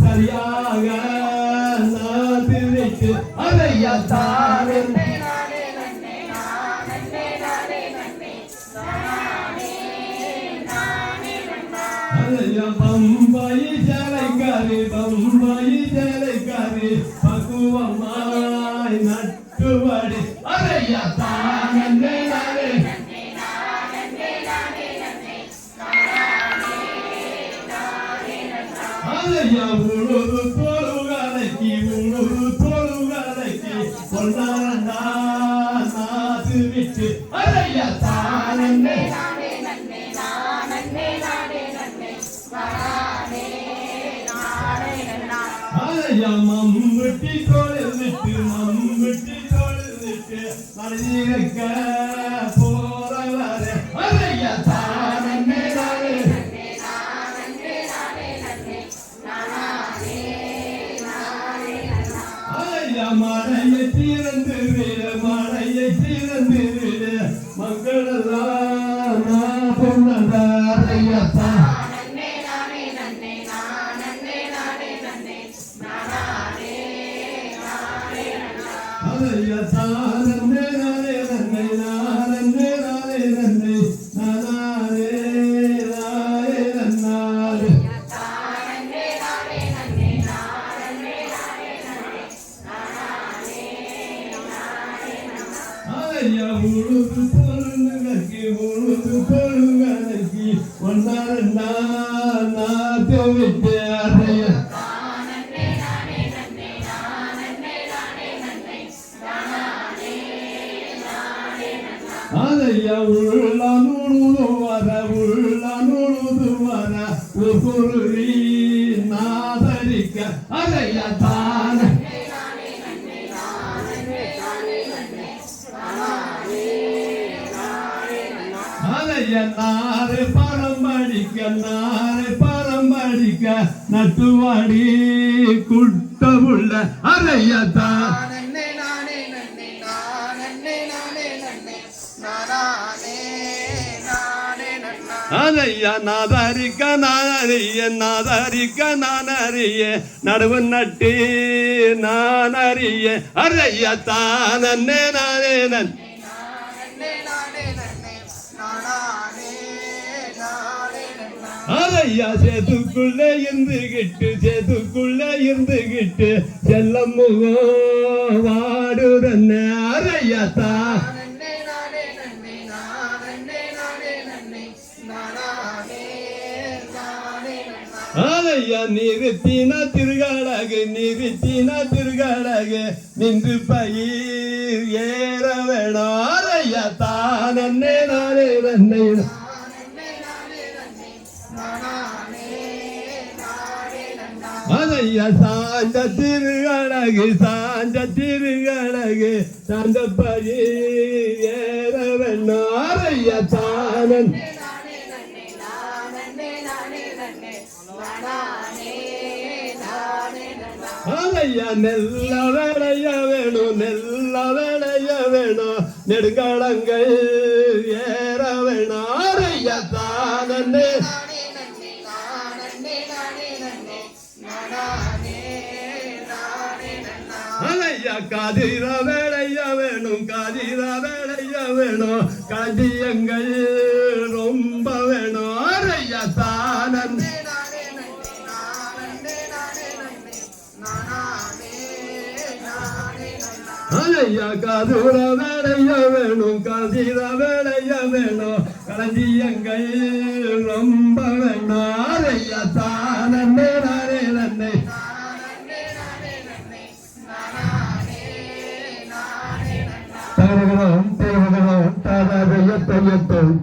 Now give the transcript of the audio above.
சரியாக அதையா தாரன் பம்பாய் ஜலைக்காரி பக்குவமாய் நட்டுவடி அதையா தானே அதையா உழுது பொருகலைக்கு பொன்னாரண்டா நாது விட்டு அதையா தானே மம்புட்டி தோளில் விட்டு மனிதக்க போறவரே அதையா தானே அதையா மழையை தீர்ந்து விடு மக்களெல்லாம் பொன்னதாரையா உழுது பொருளுக்கு ஒன்னாரண்டா நாத்து விட்டு அறைய அதையா உள்ளானுழுது வர ஒரு நாதரிக்க அதையா தான அதையா நாறு பரம்படிக்க நட்டுவாடி குட்டவுள்ள அதையா தான் அதையா நாதரிக்க நானறிய நடுவு நட்டு நானறிய அதையா தானே நானே அதையா சேதுக்குள்ளே இருந்துகிட்டு செல்லம் முகம் வாடுறன்ன அதையா தான் அதையா நிறுத்தின திருகாடகு நின்று பயிர் ஏற வேணும் அதையா தானே நானே அதையா சாஞ்ச திருகாடகு சாஞ்ச பயிர் ஏற வேணும் அதையா தானே அதையா நெல்ல வேளைய வேணும் நெடுங்காலங்கள் ஏற வேணும் அதையா தானே அதையா காதிர வேளைய வேணும் காஞ்சியங்கள் ரொம்ப வேணும் அதையா தானே அதையா காதுர வேளைய வேணும் களஞ்சியங்கள் ரொம்ப வேணும் அதையா தானே நன்னை தருகிறோம் தருகிறோம் தரவைய தொய்யத்தோம்